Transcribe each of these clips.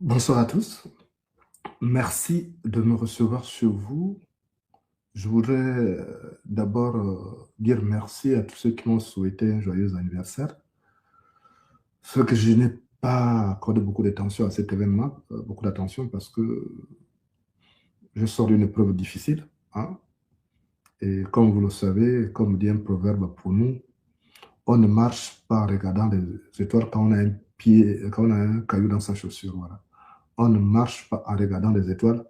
Bonsoir à tous. Merci de me recevoir chez vous. Je voudrais d'abord dire merci à tous ceux qui m'ont souhaité un joyeux anniversaire. Ce que je n'ai pas accordé beaucoup d'attention à cet événement, beaucoup d'attention parce que je sors d'une épreuve difficile, hein. Et comme vous le savez, comme dit un proverbe pour nous, on ne marche pas en regardant les étoiles quand on a un pied, quand on a un caillou dans sa chaussure. Voilà. On ne marche pas en regardant les étoiles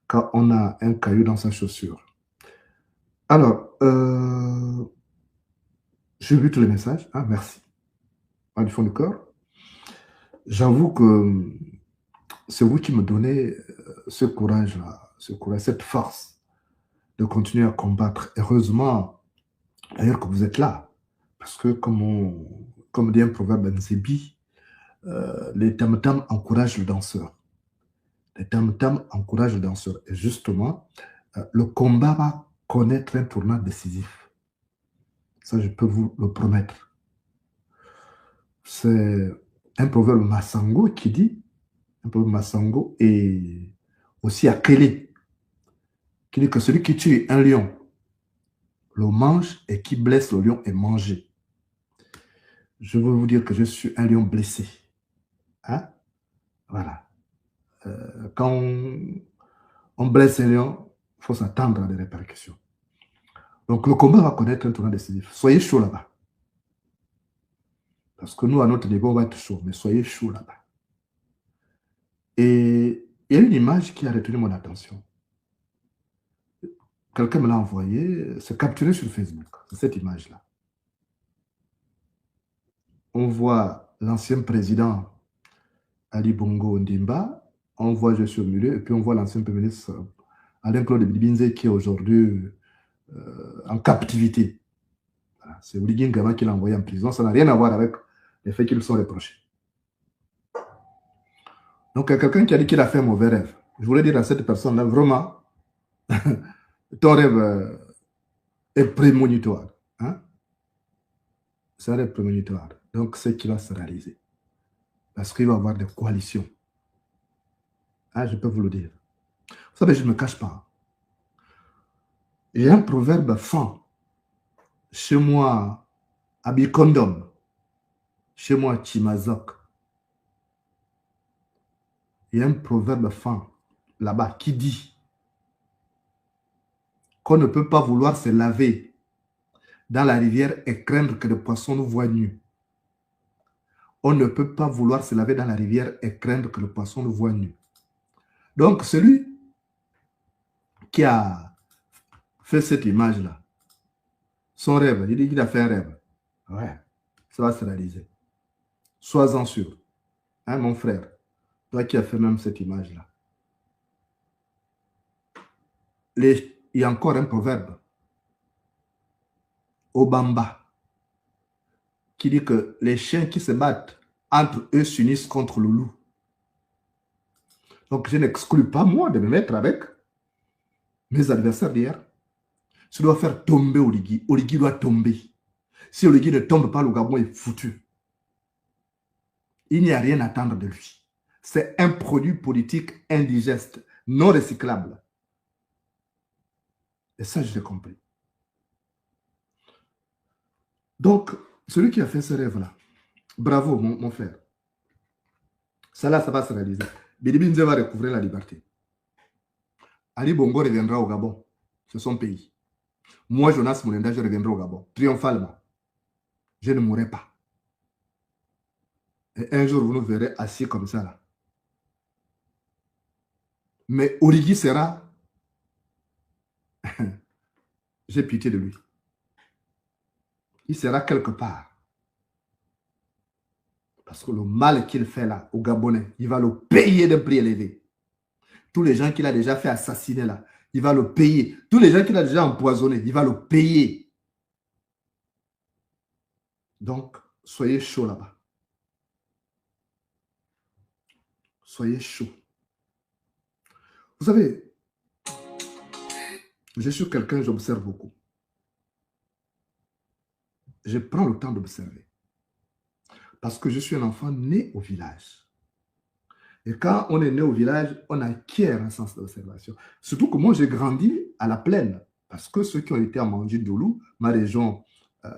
quand on a un caillou dans sa chaussure. Alors, j'ai vu tous les messages. Ah, merci. Ah, du fond du cœur. J'avoue que c'est vous qui me donnez ce courage-là, ce courage, cette force de continuer à combattre. Heureusement, d'ailleurs, que vous êtes là. Parce que, comme dit un proverbe Nzebi, les tam-tams encouragent le danseur. Les tam-tams encouragent le danseur. Et justement, le combat va connaître un tournant décisif. Ça, je peux vous le promettre. C'est un proverbe Massango qui dit, un proverbe Massango et aussi Akele, qui dit que celui qui tue un lion le mange et qui blesse le lion est mangé. Je veux vous dire que je suis un lion blessé. Hein? Voilà. Quand on blesse un lion, il faut s'attendre à des répercussions. Donc le combat va connaître un tournant décisif. Soyez chaud là-bas. Parce que nous, à notre niveau, on va être chaud, mais soyez chaud là-bas. Et il y a une image qui a retenu mon attention. Quelqu'un me l'a envoyé, c'est capturé sur Facebook, cette image-là. On voit l'ancien président Ali Bongo Ondimba, on voit je suis au milieu, et puis on voit l'ancien Premier ministre Alain-Claude Bilibinze qui est aujourd'hui en captivité. Voilà. C'est Oligui Nguema qui l'a envoyé en prison, ça n'a rien à voir avec les faits qui lui sont reprochés. Donc, il y a quelqu'un qui a dit qu'il a fait un mauvais rêve. Je voulais dire à cette personne-là, vraiment, ton rêve est prémonitoire. Hein? C'est un rêve prémonitoire. Donc, c'est qui va se réaliser. Parce qu'il va y avoir des coalitions. Ah, je peux vous le dire. Vous savez, je ne me cache pas. Il y a un proverbe fin. Chez moi, à Bikondom. Chez moi, à Chimazok. Il y a un proverbe fin là-bas qui dit qu'on ne peut pas vouloir se laver dans la rivière et craindre que le poisson nous voie nus. On ne peut pas vouloir se laver dans la rivière et craindre que le poisson nous voie nus. Donc, celui qui a fait cette image-là, son rêve, il dit qu'il a fait un rêve. Ouais, ça va se réaliser. Sois-en sûr. Hein, mon frère, toi qui as fait même cette image-là. Il y a encore un proverbe, Obamba, qui dit que les chiens qui se battent entre eux s'unissent contre le loup. Donc, je n'exclus pas, moi, de me mettre avec mes adversaires d'hier. Je dois faire tomber Oligui. Oligui doit tomber. Si Oligui ne tombe pas, le Gabon est foutu. Il n'y a rien à attendre de lui. C'est un produit politique indigeste, non recyclable. Et ça, je l'ai compris. Donc, celui qui a fait ce rêve-là, bravo, mon frère. Ça là, ça va se réaliser. Bilibinze va recouvrir la liberté. Ali Bongo reviendra au Gabon. C'est son pays. Moi, Jonas Moulenda, je reviendrai au Gabon. Triomphalement. Je ne mourrai pas. Et un jour, vous nous verrez assis comme ça là. Mais Origi sera... J'ai pitié de lui. Il sera quelque part. Parce que le mal qu'il fait là, au Gabonais, il va le payer de prix élevé. Tous les gens qu'il a déjà fait assassiner là, il va le payer. Tous les gens qu'il a déjà empoisonnés, il va le payer. Donc, soyez chaud là-bas. Soyez chaud. Vous savez, je suis quelqu'un, j'observe beaucoup. Je prends le temps d'observer. Parce que je suis un enfant né au village. Et quand on est né au village, on acquiert un sens d'observation. Surtout que moi, j'ai grandi à la plaine. Parce que ceux qui ont été à Mandjin-Doulou, ma région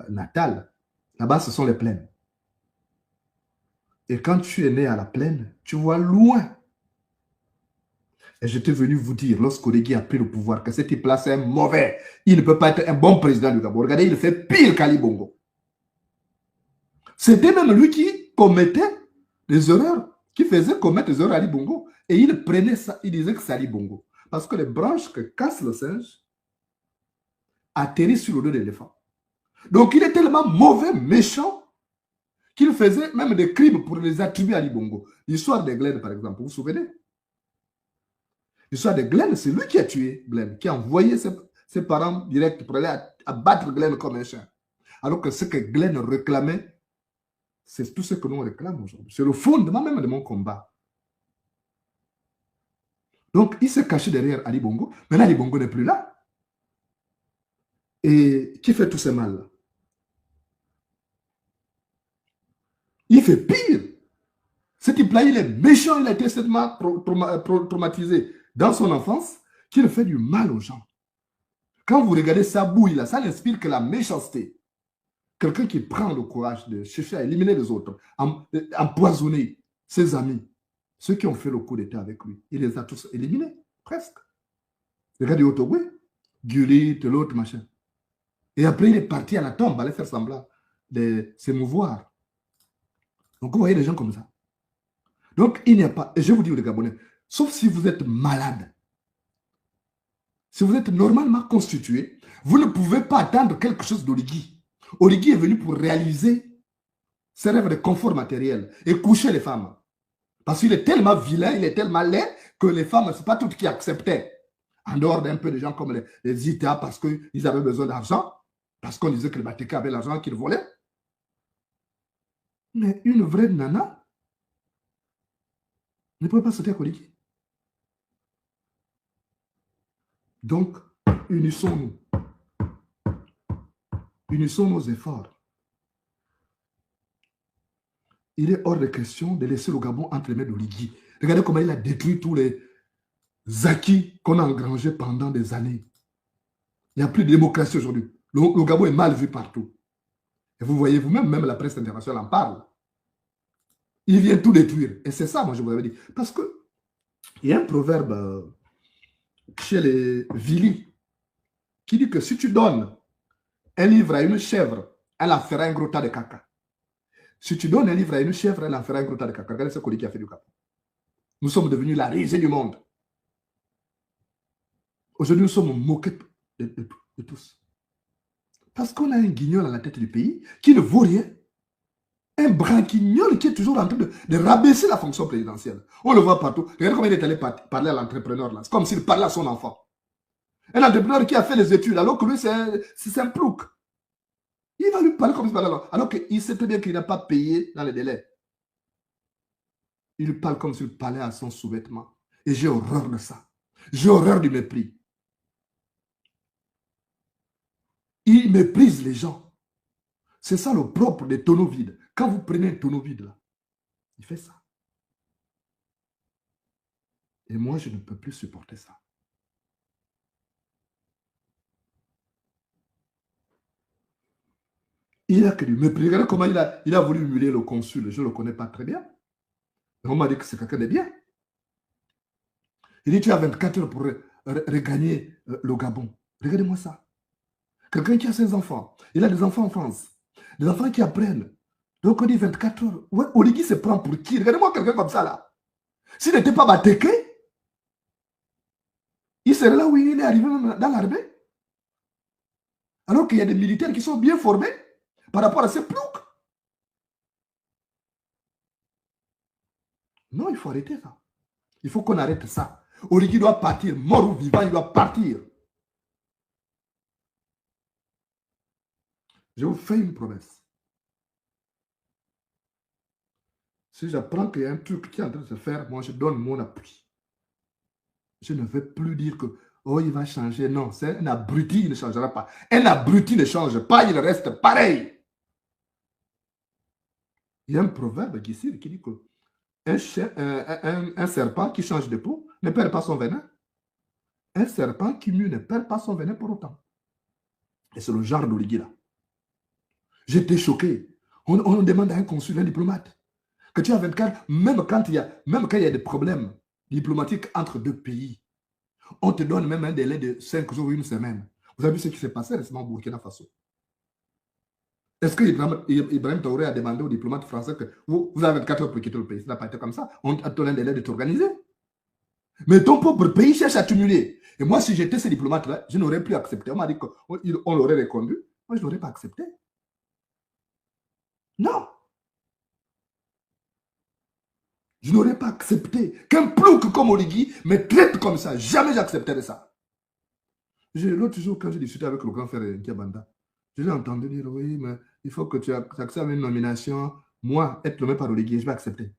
natale, là-bas, ce sont les plaines. Et quand tu es né à la plaine, tu vois loin. Et j'étais venu vous dire, lorsque Oligui a pris le pouvoir, que cet type-là, c'est un mauvais. Il ne peut pas être un bon président du Gabon. Regardez, il fait pire qu'Ali Bongo. C'était même lui qui commettait les erreurs, qui faisait commettre les erreurs à Ali Bongo. Et il prenait ça, il disait que c'est Ali Bongo. Parce que les branches que casse le singe atterrissent sur le dos de l'éléphant. Donc il est tellement mauvais, méchant, qu'il faisait même des crimes pour les attribuer à Ali Bongo. L'histoire des Glenn, par exemple, vous vous souvenez? L'histoire de Glenn, c'est lui qui a tué Glenn, qui a envoyé ses parents directs pour aller abattre Glenn comme un chien. Alors que ce que Glenn réclamait, c'est tout ce que nous réclamons aujourd'hui. C'est le fondement même de mon combat. Donc, il s'est caché derrière Ali Bongo. Maintenant, Ali Bongo n'est plus là. Et qui fait tout ce mal-là? Il fait pire. Ce type-là, il est méchant, il a été tellement traumatisé dans son enfance qu'il fait du mal aux gens. Quand vous regardez sa bouille, là, ça n'inspire que la méchanceté. Quelqu'un qui prend le courage de chercher à éliminer les autres, empoisonner ses amis, ceux qui ont fait le coup d'État avec lui, il les a tous éliminés, presque. Regardez Otogwe, Guli, l'autre machin. Et après, il est parti à la tombe, aller faire semblant de s'émouvoir. Donc, vous voyez des gens comme ça. Donc, il n'y a pas, et je vous dis, les Gabonais, sauf si vous êtes malade, si vous êtes normalement constitué, vous ne pouvez pas attendre quelque chose d'Oligui. Oligui est venu pour réaliser ses rêves de confort matériel et coucher les femmes. Parce qu'il est tellement vilain, il est tellement laid que les femmes, ce n'est pas toutes qui acceptaient. En dehors d'un peu de gens comme les ITA parce qu'ils avaient besoin d'argent, parce qu'on disait que les Batéka avaient l'argent qu'ils volaient. Mais une vraie nana ne pouvait pas sauter à Oligui. Donc, unissons-nous. Unissons nos efforts. Il est hors de question de laisser le Gabon entre les mains d'Oligui. Regardez comment il a détruit tous les acquis qu'on a engrangés pendant des années. Il n'y a plus de démocratie aujourd'hui. Le Gabon est mal vu partout. Et vous voyez vous-même, même la presse internationale en parle. Il vient tout détruire. Et c'est ça, moi, je vous avais dit. Parce qu'il y a un proverbe chez les Vili qui dit que si tu donnes un livre à une chèvre, elle en fera un gros tas de caca. Si tu donnes un livre à une chèvre, elle en fera un gros tas de caca. Regardez ce qu'on dit qui a fait du Gabon. Nous sommes devenus la risée du monde. Aujourd'hui, nous sommes moqués de tous. Parce qu'on a un guignol à la tête du pays qui ne vaut rien. Un branquignol qui est toujours en train de rabaisser la fonction présidentielle. On le voit partout. Regardez comment il est allé parler à l'entrepreneur là. C'est comme s'il parlait à son enfant. Un entrepreneur qui a fait les études, alors que lui, c'est un plouc. Il va lui parler comme s'il parlait alors qu'il sait très bien qu'il n'a pas payé dans les délais. Il parle comme s'il parlait à son sous-vêtement. Et j'ai horreur de ça. J'ai horreur du mépris. Il méprise les gens. C'est ça le propre des tonneaux vides. Quand vous prenez un tonneau vide, là, il fait ça. Et moi, je ne peux plus supporter ça. Il a que du mépris. Regardez comment il a voulu humilier le consul. Je ne le connais pas très bien. Mais on m'a dit que c'est quelqu'un de bien. Il dit, tu as 24 heures pour regagner le Gabon. Regardez-moi ça. Quelqu'un qui a ses enfants. Il a des enfants en France. Des enfants qui apprennent. Donc on dit 24 heures. Ouais, Oligui se prend pour qui? Regardez-moi quelqu'un comme ça là. S'il n'était pas Batéké, il serait là où il est arrivé dans l'armée. Alors qu'il y a des militaires qui sont bien formés par rapport à ces ploucs. Non, il faut arrêter ça. Il faut qu'on arrête ça. Oligui doit partir, mort ou vivant, il doit partir. Je vous fais une promesse. Si j'apprends qu'il y a un truc qui est en train de se faire, moi je donne mon appui. Je ne vais plus dire que oh, il va changer. Non, c'est un abruti, il ne changera pas. Un abruti ne change pas, il reste pareil. Il y a un proverbe qui dit que Un serpent qui change de peau ne perd pas son venin. Un serpent qui mue ne perd pas son venin pour autant. Et c'est le genre d'Oligui là. J'étais choqué. On demande à un consul, un diplomate, que tu as 24, même quand il y a des problèmes diplomatiques entre deux pays, on te donne même un délai de 5 jours ou une semaine. Vous avez vu ce qui s'est passé récemment au Burkina Faso? Est-ce que Ibrahim Traoré a demandé aux diplomates français que vous avez 24 heures pour quitter le pays? Ça n'a pas été comme ça. On a donné un délai de t'organiser. Mais ton propre pays cherche à t'humilier. Et moi, si j'étais ce diplomate-là, je n'aurais plus accepté. On m'a dit qu'on l'aurait reconduit. Moi, je n'aurais pas accepté. Non. Je n'aurais pas accepté qu'un plouc comme Oligui me traite comme ça. Jamais j'accepterais ça. L'autre jour, quand j'ai discuté avec le grand frère Nkiabanda, je l'ai entendu dire, oui, mais il faut que tu acceptes une nomination. Moi, être nommé par Oligui, je vais accepter.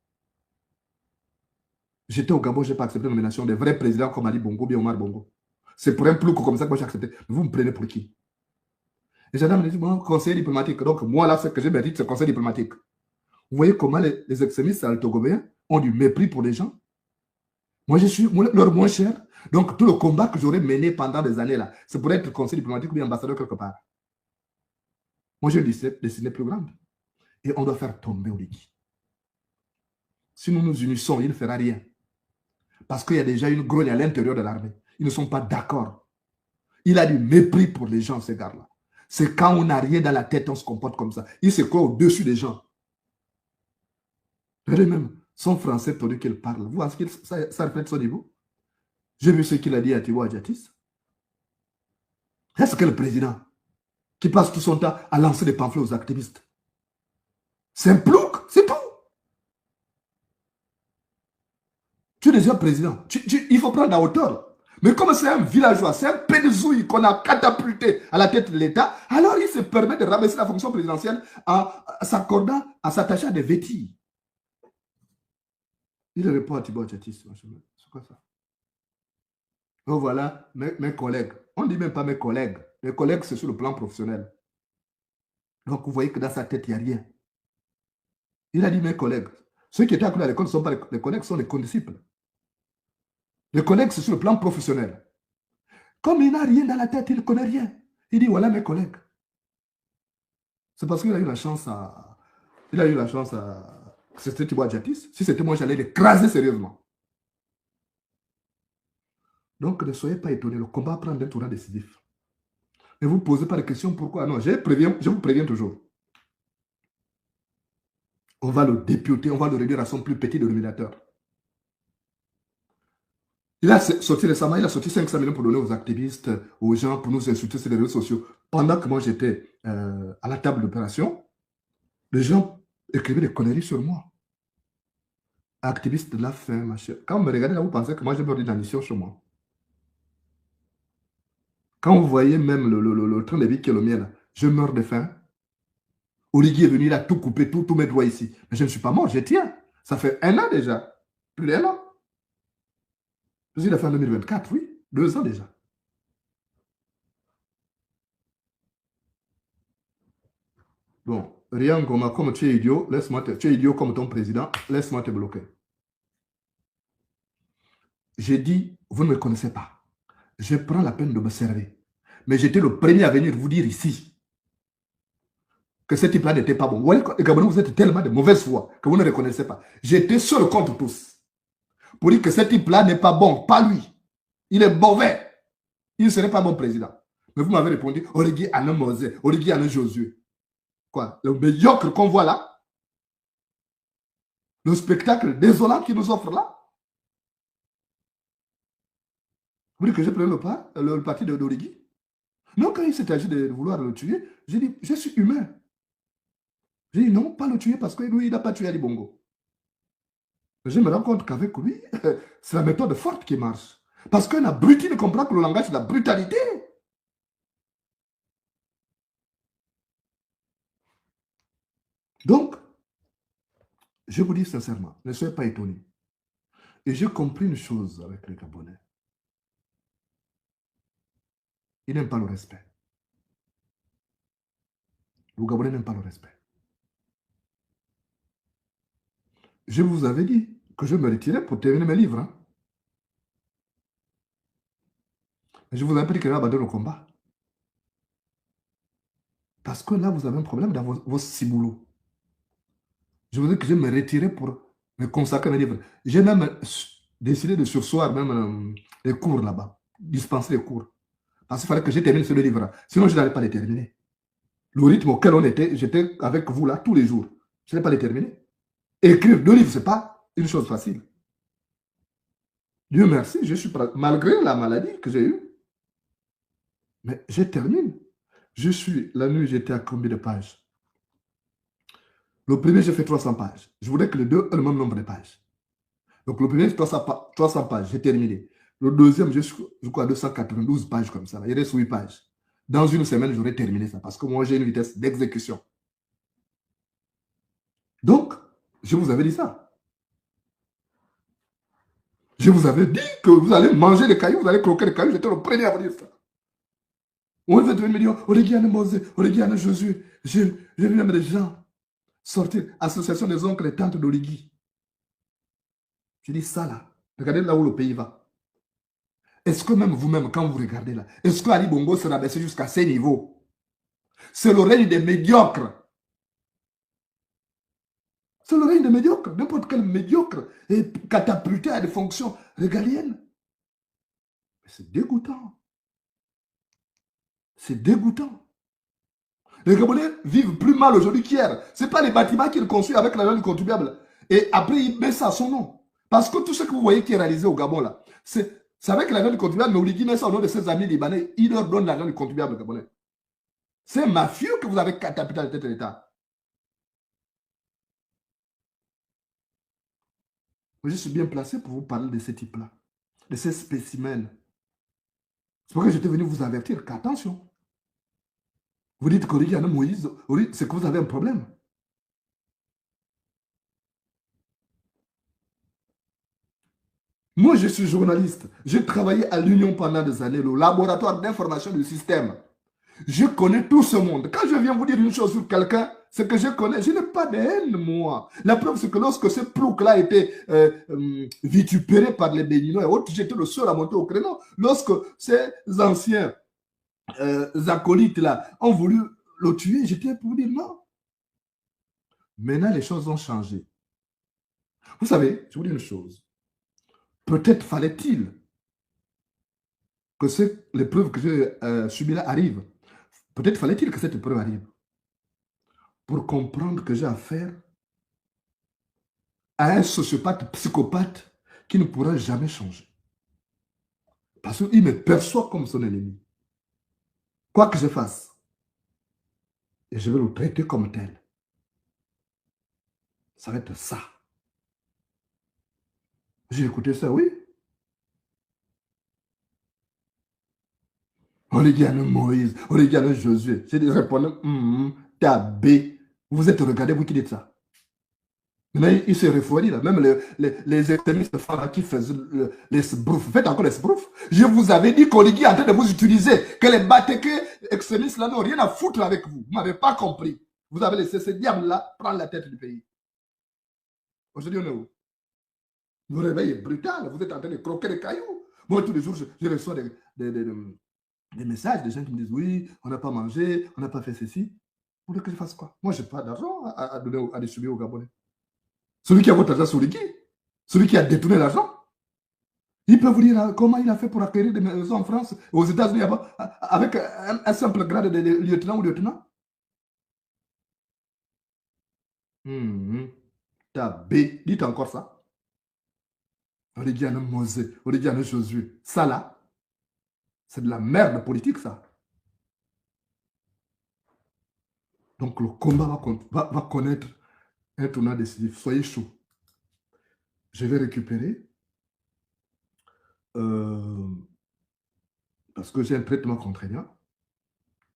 J'étais au Gabon, je n'ai pas accepté la nomination des vrais présidents comme Ali Bongo, bien Omar Bongo. C'est pour un plouc comme ça que moi j'ai accepté. Vous me prenez pour qui? Les gendarmes me disent, bon, conseiller diplomatique. Donc, moi, là, ce que j'ai mérité, c'est conseil diplomatique. Vous voyez comment les extrémistes altogobéens ont du mépris pour les gens? Moi, je suis leur moins cher. Donc, tout le combat que j'aurais mené pendant des années, là, c'est pour être conseiller diplomatique ou bien ambassadeur quelque part. Moi, j'ai une destinée plus grande. Et on doit faire tomber Oligui. Si nous nous unissons, il ne fera rien. Parce qu'il y a déjà une grogne à l'intérieur de l'armée. Ils ne sont pas d'accord. Il a du mépris pour les gens, ces gars-là. C'est quand on n'a rien dans la tête, on se comporte comme ça. Il se croit au-dessus des gens. Regardez même son français tenu qu'il parle. Vous voyez ça reflète son niveau? J'ai vu ce qu'il a dit à Thibaut Adjatis. Est-ce que le président qui passe tout son temps à lancer des pamphlets aux activistes? C'est un plouc, c'est tout. Tu es déjà président. Il faut prendre la hauteur. Mais comme c'est un villageois, c'est un pédezouille qu'on a catapulté à la tête de l'État, alors il se permet de rabaisser la fonction présidentielle en s'accordant, à s'attacher à des vêtis. Il répond à Thibaut Adjatis. C'est quoi ça? Donc voilà, mes collègues. On ne dit même pas mes collègues. Les collègues, c'est sur le plan professionnel. Donc vous voyez que dans sa tête, il n'y a rien. Il a dit mes collègues. Ceux qui étaient à l'école ne sont pas les collègues, sont les condisciples. Les collègues, c'est sur le plan professionnel. Comme il n'a rien dans la tête, il ne connaît rien. Il dit voilà mes collègues. C'est parce qu'il a eu la chance à. Il a eu la chance à. C'était Thibaut Adjatis. Si c'était moi, j'allais l'écraser sérieusement. Donc ne soyez pas étonnés, le combat prend un tournant décisif. Ne vous posez pas de questions pourquoi. Non, je vous préviens toujours. On va le députer, on va le réduire à son plus petit dénominateur. Il a sorti récemment, il a sorti 500 millions pour donner aux activistes, aux gens, pour nous insulter sur les réseaux sociaux. Pendant que moi j'étais à la table d'opération, les gens écrivaient des conneries sur moi. Activiste de la faim, machin. Quand vous me regardez là, vous pensez que moi j'ai perdu la mission sur moi. Quand vous voyez même le train de vie qui est le mien, là, je meurs de faim. Oligui est venu, il a tout coupé, tous mes doigts ici. Mais je ne suis pas mort, je tiens. Ça fait 1 an déjà. Plus d'1 an. Je suis la fin 2024, oui. 2 ans déjà. Bon, Rian Goma, comme tu es idiot, tu es idiot comme ton président, laisse-moi te bloquer. J'ai dit, vous ne me connaissez pas. Je prends la peine de me servir. Mais j'étais le premier à venir vous dire ici que ce type-là n'était pas bon. Vous voyez, les Gabonais, vous êtes tellement de mauvaise foi que vous ne reconnaissez pas. J'étais seul contre tous. Pour dire que ce type-là n'est pas bon, pas lui. Il est mauvais. Il ne serait pas bon président. Mais vous m'avez répondu, Oligui Anna Mosé, Oligui Anna Josué. Quoi? Le médiocre qu'on voit là, le spectacle désolant qu'il nous offre là. Vous dites que j'ai pris le parti de Oligui? Non, quand il s'est agi de vouloir le tuer, j'ai dit, je suis humain. J'ai dit non, pas le tuer parce que lui, il n'a pas tué Ali Bongo. Je me rends compte qu'avec lui, c'est la méthode forte qui marche. Parce qu'un abruti ne comprend que le langage de la brutalité. Donc, je vous dis sincèrement, ne soyez pas étonnés. Et j'ai compris une chose avec les Gabonais. Ils n'aiment pas le respect. Les Gabonais n'aiment pas le respect. Je vous avais dit que je me retirais pour terminer mes livres. Hein. Je vous avais pas dit que j'avais abandonné le combat. Parce que là, vous avez un problème dans vos six boulots. Je vous ai dit que je me retirais pour me consacrer à mes livres. J'ai même décidé de sursoir même les cours là-bas, dispenser les cours. Parce qu'il fallait que je termine ce livre-là. Sinon, je n'allais pas les terminer. Le rythme auquel on était, j'étais avec vous là tous les jours. Je n'allais pas les terminer. Écrire 2 livres, ce n'est pas une chose facile. Dieu merci, je suis malgré la maladie que j'ai eue. Mais je termine. La nuit, j'étais à combien de pages? Le premier, j'ai fait 300 pages. Je voulais que les deux aient le même nombre de pages. Donc le premier, 300 pages, j'ai terminé. Le deuxième, je crois, 292 pages comme ça. Il reste 8 pages. Dans une semaine, j'aurais terminé ça parce que moi, j'ai une vitesse d'exécution. Donc, je vous avais dit ça. Je vous avais dit que vous allez manger les cailloux, vous allez croquer les cailloux. J'étais le premier à vous dire ça. On veut me dire, Oregiane Mosé, Oregiane Josué. J'ai vu même des gens sortir, association des oncles et tantes d'Origui. Je dis ça là. Regardez là où le pays va. Est-ce que même vous-même, quand vous regardez là, est-ce que Ali Bongo sera baissé jusqu'à ces niveaux? C'est le règne des médiocres. C'est le règne des médiocres. N'importe quel médiocre est catapulté à des fonctions régaliennes. C'est dégoûtant. C'est dégoûtant. Les Gabonais vivent plus mal aujourd'hui qu'hier. Ce n'est pas les bâtiments qu'ils construisent avec l'argent du contribuable. Et après, ils mettent ça à son nom. Parce que tout ce que vous voyez qui est réalisé au Gabon, là, c'est avec l'argent du contribuable, mais Oligui met ça au nom de ses amis libanais. Il leur donne l'argent du contribuable gabonais. C'est mafieux que vous avez catapulté à la tête de l'État. Je suis bien placé pour vous parler de ces types-là, de ces spécimens. C'est pour que j'étais venu vous avertir qu'attention. Vous dites qu'Origi a Moïse, c'est que vous avez un problème. Moi, je suis journaliste. J'ai travaillé à l'Union pendant des années, le laboratoire d'information du système. Je connais tout ce monde. Quand je viens vous dire une chose sur quelqu'un, c'est que je connais. Je n'ai pas de haine, moi. La preuve, c'est que lorsque ce plouc-là a été vitupéré par les Béninois et autres, j'étais le seul à monter au créneau. Lorsque ces anciens acolytes-là ont voulu le tuer, j'étais pour dire non. Maintenant, les choses ont changé. Vous savez, je vous dis une chose. Peut-être fallait-il que l'épreuve que j'ai subie là arrive. Peut-être fallait-il que cette épreuve arrive pour comprendre que j'ai affaire à un sociopathe, psychopathe qui ne pourra jamais changer. Parce qu'il me perçoit comme son ennemi. Quoi que je fasse, et je vais le traiter comme tel. Ça va être ça. J'ai écouté ça, oui. Oliviane Moïse, Oliviane Josué. J'ai répondu, tabé. Vous êtes regardé, vous qui dites ça. Mais il s'est refroidi là. Même les extrémistes qui faisaient les sbroufs. Faites encore les sbroufs. Je vous avais dit qu'Oligui est en train de vous utiliser. Que les Batéké extrémistes là n'ont rien à foutre avec vous. Vous ne m'avez pas compris. Vous avez laissé ce diable-là prendre la tête du pays. Aujourd'hui, on est où? Le réveil est brutal. Vous êtes en train de croquer les cailloux. Moi, tous les jours, je reçois des messages, des gens qui me disent oui, on n'a pas mangé, on n'a pas fait ceci. Vous voulez que je fasse quoi? Moi, je n'ai pas d'argent à donner, à distribuer aux Gabonais. Celui qui a votre argent sur qui? Celui qui a détourné l'argent? Il peut vous dire comment il a fait pour acquérir des maisons en France, aux États-Unis, avec un simple grade de lieutenant ou lieutenant? Tabé, dites encore ça. Oliviane Mosé, Oliviane Josué. Ça là, c'est de la merde politique, ça. Donc le combat va connaître un tournant décisif. Soyez chaud. Je vais récupérer parce que j'ai un traitement contraignant.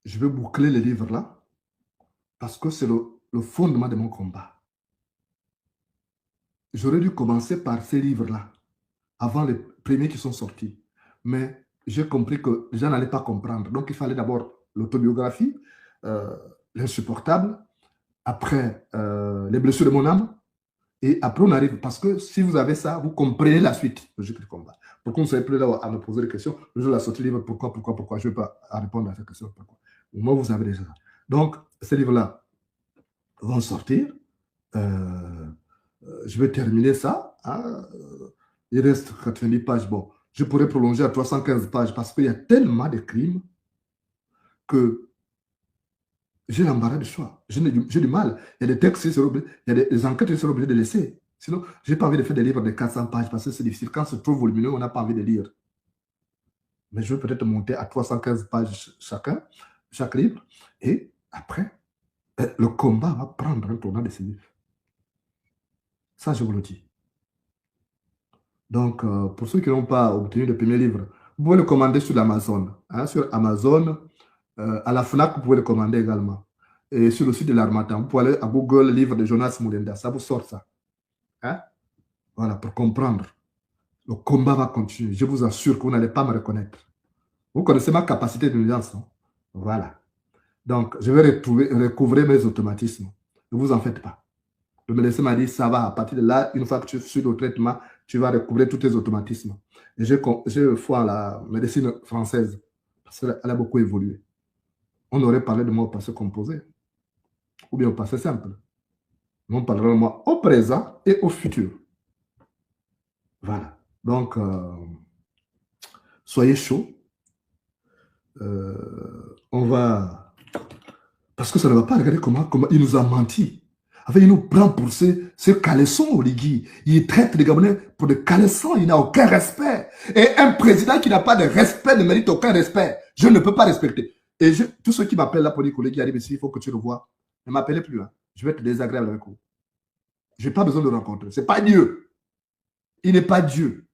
Je vais boucler les livres là parce que c'est le fondement de mon combat. J'aurais dû commencer par ces livres-là avant les premiers qui sont sortis. Mais j'ai compris que les gens n'allaient pas comprendre. Donc il fallait d'abord l'autobiographie, l'insupportable, après les blessures de mon âme, Et après, on arrive, parce que si vous avez ça, vous comprenez la suite logique du combat. Pourquoi vous ne savez plus là à me poser des questions? Le jour de la sortie du livre, pourquoi? Je ne vais pas répondre à cette question. Pourquoi? Au moins, vous avez déjà ça. Donc, ces livres-là vont sortir. Je vais terminer ça. Hein. Il reste 90 pages. Bon, je pourrais prolonger à 315 pages parce qu'il y a tellement de crimes que j'ai l'embarras du choix. J'ai du mal. Il y a des textes, il y a des enquêtes que je serai obligé de laisser. Sinon, je n'ai pas envie de faire des livres de 400 pages parce que c'est difficile. Quand c'est trop volumineux, on n'a pas envie de lire. Mais je vais peut-être monter à 315 pages chaque livre. Et après, le combat va prendre un tournant décisif. Ça, je vous le dis. Donc, pour ceux qui n'ont pas obtenu le premier livre, vous pouvez le commander sur Amazon. Hein, sur Amazon, à la FNAC, vous pouvez le commander également. Et sur le site de l'Harmattan, vous pouvez aller à Google, livre de Jonas Moulenda. Ça vous sort ça. Hein? Voilà, pour comprendre. Le combat va continuer. Je vous assure que vous n'allez pas me reconnaître. Vous connaissez ma capacité d'intelligence, non? Voilà. Donc, je vais recouvrer mes automatismes. Ne vous en faites pas. Le médecin m'a dit, ça va, à partir de là, une fois que tu suis le traitement, tu vas recouvrer tous tes automatismes. Et j'ai foi en la médecine française, parce qu'elle a beaucoup évolué. On aurait parlé de moi au passé composé, ou bien au passé simple. Mais on parlera de moi au présent et au futur. Voilà. Donc, soyez chaud. On va... Parce que ça ne va pas. Regarder comment il nous a menti. Enfin, il nous prend pour ce caleçon, Oligui. Il traite les Gabonais pour des caleçons. Il n'a aucun respect. Et un président qui n'a pas de respect ne mérite aucun respect. Je ne peux pas respecter. Et tous ceux qui m'appellent là pour dire qu'Oligui arrive ici, il faut que tu le vois. Ne m'appelez plus. Hein. Je vais être désagréable avec vous. Je n'ai pas besoin de le rencontrer. Ce n'est pas Dieu. Il n'est pas Dieu.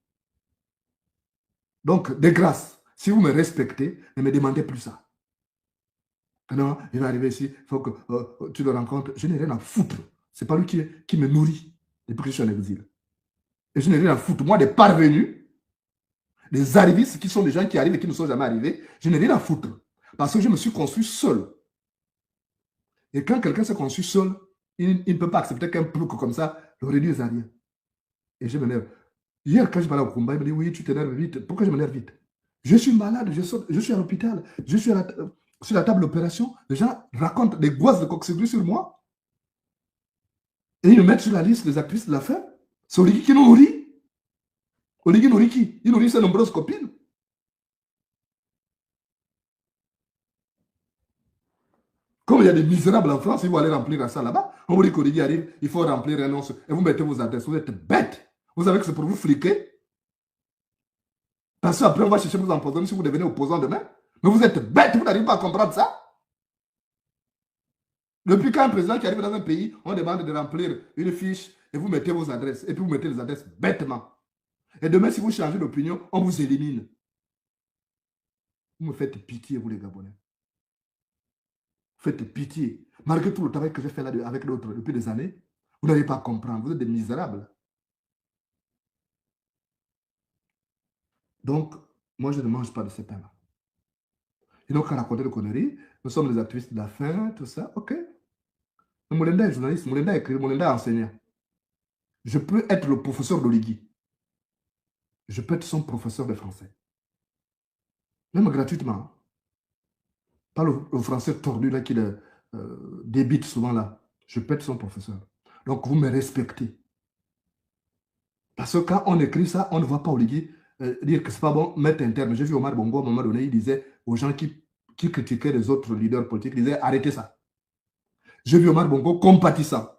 Donc, de grâce, si vous me respectez, ne me demandez plus ça. Non, il va arriver ici, il faut que tu le rencontres. Je n'ai rien à foutre. Ce n'est pas lui qui me nourrit depuis que je suis en exil. Et je n'ai rien à foutre. Moi, des parvenus, des arrivistes qui sont des gens qui arrivent et qui ne sont jamais arrivés, je n'ai rien à foutre. Parce que je me suis construit seul. Et quand quelqu'un s'est construit seul, il ne peut pas accepter qu'un plouc comme ça le réduise à rien. Et je m'énerve. Hier, quand je parlais au combat, il me dit, oui, tu t'énerves vite. Pourquoi je m'énerve vite? Je suis malade, je suis à l'hôpital, je suis sur la table d'opération. Les gens racontent des gouasses de coxyglu sur moi. Et ils me mettent sur la liste des actrices de la fin. C'est Oligui qui nous nourrit. Oligui nourrit qui? Il nourrit ses nombreuses copines. Comme il y a des misérables en France, ils vont aller remplir ça là-bas. On vous dit qu'Oligui arrive, il faut remplir un nom et vous mettez vos adresses. Vous êtes bêtes. Vous savez que c'est pour vous fliquer. Parce qu'après, on va chercher vous empoisonner si vous devenez opposant demain. Mais vous êtes bêtes, vous n'arrivez pas à comprendre ça. Depuis qu'un président qui arrive dans un pays, on demande de remplir une fiche et vous mettez vos adresses. Et puis vous mettez les adresses bêtement. Et demain, si vous changez d'opinion, on vous élimine. Vous me faites pitié, vous les Gabonais. Faites pitié. Malgré tout le travail que j'ai fait là avec d'autres depuis des années, vous n'arrivez pas à comprendre. Vous êtes des misérables. Donc, moi, je ne mange pas de ces pains-là. Ils n'ont qu'à raconter des conneries. Nous sommes les activistes de la faim, tout ça. OK. Mais Moulenda est journaliste, Moulenda est écrit, Moulenda est enseignant. Je peux être le professeur d'Oligui. Je peux être son professeur de français. Même gratuitement. Pas le français tordu là qui le débite souvent là. Je peux être son professeur. Donc, vous me respectez. Parce que quand on écrit ça, on ne voit pas Oligui dire que c'est pas bon, mettre un terme. J'ai vu Omar Bongo à un moment donné, il disait aux gens qui critiquaient les autres leaders politiques, il disait arrêtez ça. J'ai vu Omar Bongo compatissant.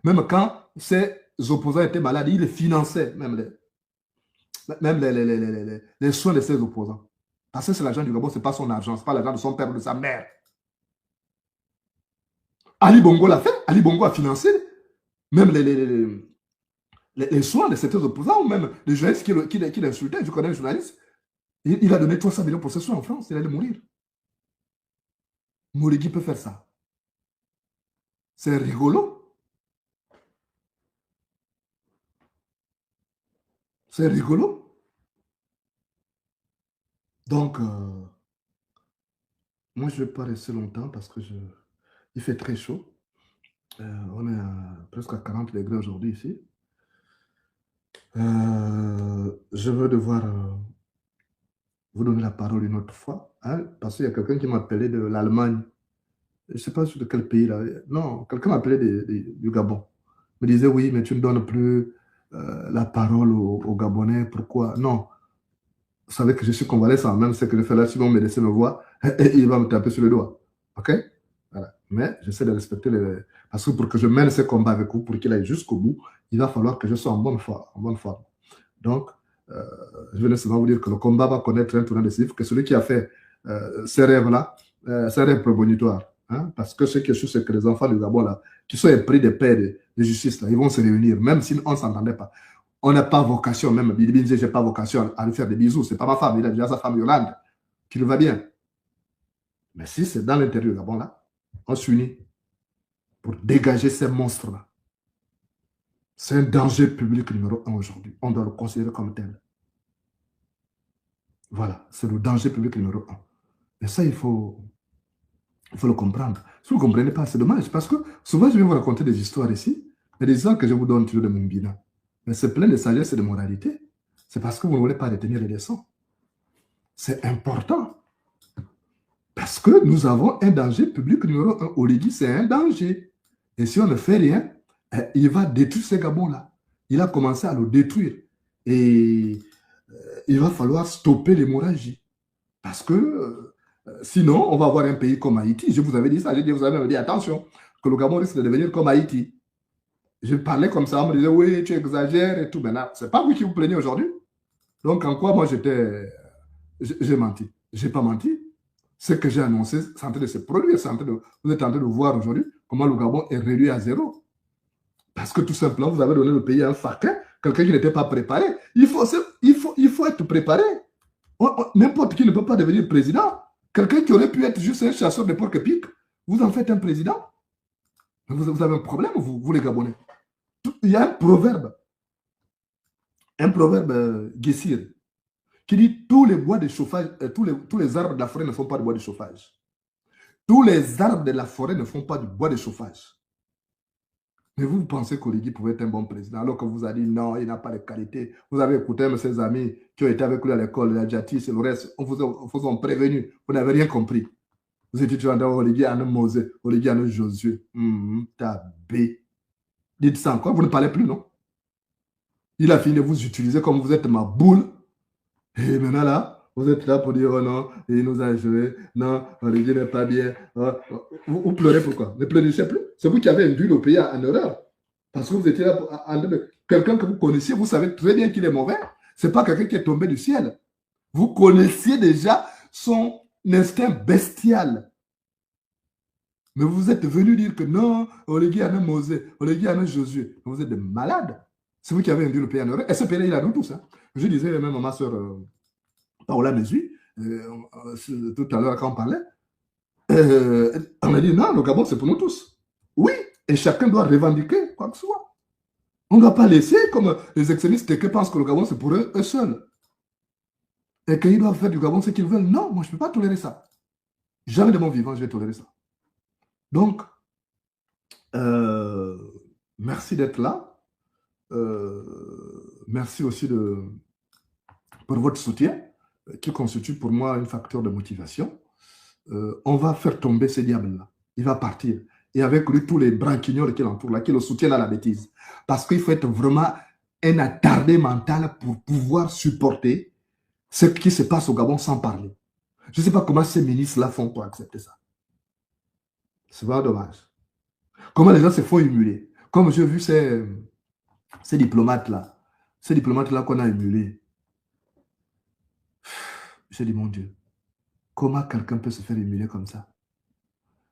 Même quand ses opposants étaient malades, il finançait même les soins de ses opposants. Parce que c'est l'argent du Gabon, ce n'est pas son argent, ce n'est pas l'argent de son père ou de sa mère. Ali Bongo l'a fait, Ali Bongo a financé même les soins de certains opposants ou même les journalistes qui l'insultaient. Je connais un journaliste, il a donné 300 millions pour ses soins en France, il allait mourir. Mourigui peut faire ça. C'est rigolo. C'est rigolo. Donc, moi, je ne vais pas rester longtemps parce que il fait très chaud. On est presque à 40 degrés aujourd'hui ici. Je veux devoir vous donner la parole une autre fois, hein, parce qu'il y a quelqu'un qui m'appelait de l'Allemagne. Je ne sais pas de quel pays là. Non, quelqu'un m'appelait du Gabon. Me disait oui, mais tu ne donnes plus la parole aux Gabonais. Pourquoi? Non, vous savez que je suis convalescent, même ce que je fais là, si mon médecin me voit, il va me taper sur le doigt. OK? Voilà. Mais j'essaie de respecter les. Parce que pour que je mène ce combat avec vous, pour qu'il aille jusqu'au bout, il va falloir que je sois en bonne forme. En bonne forme. Donc, euh, je venais seulement vous dire que le combat va connaître un tournant décisif, que celui qui a fait ces rêves-là, ces rêves prémonitoires, hein, parce que ce qui est sûr, c'est que les enfants du Gabon, là, qui sont épris de paix, de justice, là, ils vont se réunir, même si on ne s'entendait pas. On n'a pas vocation, même Bibi disait, j'ai pas vocation à lui faire des bisous, c'est pas ma femme, il a déjà sa femme Yolande, qui le va bien. Mais si c'est dans l'intérieur du Gabon, là, on s'unit pour dégager ces monstres-là. C'est un danger public numéro un aujourd'hui. On doit le considérer comme tel. Voilà, c'est le danger public numéro un. Et ça, il faut le comprendre. Si vous ne comprenez pas, c'est dommage, parce que souvent, je vais vous raconter des histoires ici, mais des histoires que je vous donne toujours de mon bilan. Mais c'est plein de sagesse et de moralité. C'est parce que vous ne voulez pas retenir les leçons. C'est important. Parce que nous avons un danger public numéro un. Oligui, c'est un danger. Et si on ne fait rien, il va détruire ces Gabons-là. Il a commencé à le détruire. Et il va falloir stopper l'hémorragie. Parce que sinon, on va avoir un pays comme Haïti. Je vous avais dit ça. Vous avez dit attention, que le Gabon risque de devenir comme Haïti. Je parlais comme ça, on me disait oui, tu exagères et tout. Maintenant, c'est pas vous qui vous plaignez aujourd'hui. Donc, en quoi moi j'ai menti? J'ai pas menti. Ce que j'ai annoncé, c'est en train de se produire. Vous êtes en train de voir aujourd'hui comment le Gabon est réduit à zéro. Parce que tout simplement, vous avez donné le pays à un faquin, quelqu'un qui n'était pas préparé. Il faut être préparé. N'importe qui ne peut pas devenir président. Quelqu'un qui aurait pu être juste un chasseur de porc-épic, vous en faites un président. Vous avez un problème, vous les Gabonais. Il y a un proverbe Guessir, qui dit tous les bois de chauffage, tous les arbres de la forêt ne font pas de bois de chauffage. Tous les arbres de la forêt ne font pas du bois de chauffage. Mais vous pensez qu'Oligui pouvait être un bon président alors que vous avez dit non, il n'a pas de qualité. Vous avez écouté même ses amis qui ont été avec lui à l'école, la Djati, et le reste, on vous a prévenu, vous n'avez rien compris. Vous étiez toujours dans Oligui Anne Mosé, Oligui Anne Josué. Tabé. Dites ça encore, vous ne parlez plus, non? Il a fini de vous utiliser comme vous êtes ma boule. Et maintenant là, vous êtes là pour dire oh non, il nous a joué, non, Oligui n'est pas bien. Vous pleurez pourquoi? Ne pleurez plus. C'est vous qui avez induit le pays en erreur. Parce que vous étiez là, quelqu'un que vous connaissiez, vous savez très bien qu'il est mauvais. Ce n'est pas quelqu'un qui est tombé du ciel. Vous connaissiez déjà son instinct bestial. Mais vous êtes venu dire que non, Oligui a un Mosé, Oligui a un Josué. Vous êtes des malades. C'est vous qui avez induit le pays en erreur. Et ce pays-là, il a nous tous. Hein. Je disais même à ma soeur Paola Mesui, tout à l'heure quand on parlait, on a dit non, le Gabon, c'est pour nous tous. Oui, et chacun doit revendiquer quoi que ce soit. On ne doit pas laisser comme les extrémistes qui pensent que le Gabon, c'est pour eux seuls. Et qu'ils doivent faire du Gabon ce qu'ils veulent. Non, moi, je ne peux pas tolérer ça. Jamais de mon vivant, je vais tolérer ça. Donc, merci d'être là. Merci aussi pour votre soutien, qui constitue pour moi une facteur de motivation. On va faire tomber ce diable-là. Il va partir. Et avec lui, tous les branquignoles qui l'entourent, là, qui le soutiennent à la bêtise. Parce qu'il faut être vraiment un attardé mental pour pouvoir supporter ce qui se passe au Gabon sans parler. Je ne sais pas comment ces ministres-là font pour accepter ça. C'est vraiment dommage. Comment les gens se font émuler. Comme j'ai vu ces diplomates-là. Ces diplomates-là qu'on a émulés. J'ai dit, mon Dieu, comment quelqu'un peut se faire émuler comme ça?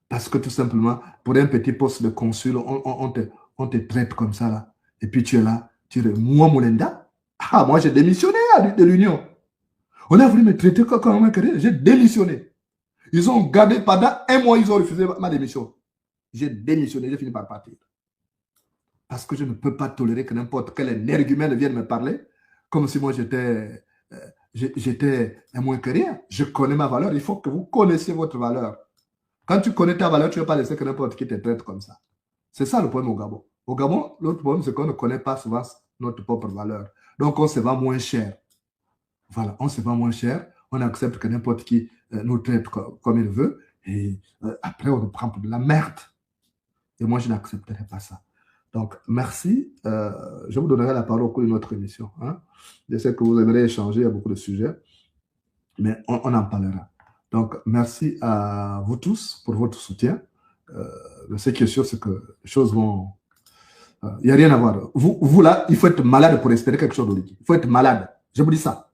Parce que tout simplement, pour un petit poste de consul, on te traite comme ça, là. Et puis tu es là, moi, Molenda, moi j'ai démissionné de l'Union. On a voulu me traiter comme un carré, j'ai démissionné. Ils ont gardé pendant un mois, ils ont refusé ma démission. J'ai démissionné, j'ai fini par partir. Parce que je ne peux pas tolérer que n'importe quel énergumène vienne me parler comme si moi j'étais un moins que rien. Je connais ma valeur, il faut que vous connaissiez votre valeur. Quand tu connais ta valeur, tu ne vas pas laisser que n'importe qui te traite comme ça. C'est ça le problème au Gabon. Au Gabon, l'autre problème, c'est qu'on ne connaît pas souvent notre propre valeur. Donc, on se vend moins cher. Voilà, on se vend moins cher. On accepte que n'importe qui nous traite comme il veut. Et après, on nous prend pour de la merde. Et moi, je n'accepterai pas ça. Donc, merci. Je vous donnerai la parole au cours de notre émission. Hein. Je sais que vous aimeriez échanger à beaucoup de sujets, mais on en parlera. Donc, merci à vous tous pour votre soutien. Ce qui est sûr, c'est que les choses vont... Il n'y a rien à voir. Vous, là, il faut être malade pour espérer quelque chose d'Oligui. Il faut être malade. Je vous dis ça.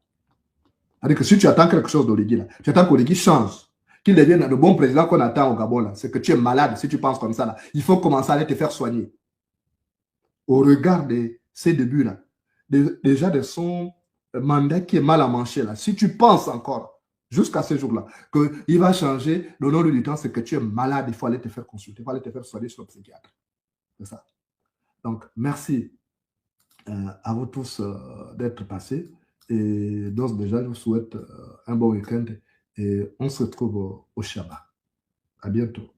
C'est-à-dire que si tu attends quelque chose d'Oligui, là, tu attends qu'Oligui change, qu'il devienne le bon président qu'on attend au Gabon, là, c'est que tu es malade si tu penses comme ça. Là. Il faut commencer à aller te faire soigner. Au regard de ces débuts-là, déjà de son mandat qui est mal à mancher, là, si tu penses encore, jusqu'à ce jour-là, qu'il va changer, le nom du temps, c'est que tu es malade, il faut aller te faire consulter, il faut aller te faire soigner sur le psychiatre. C'est ça. Donc, merci à vous tous d'être passés. Et donc, déjà, je vous souhaite un bon week-end et on se retrouve au Shabbat. À bientôt.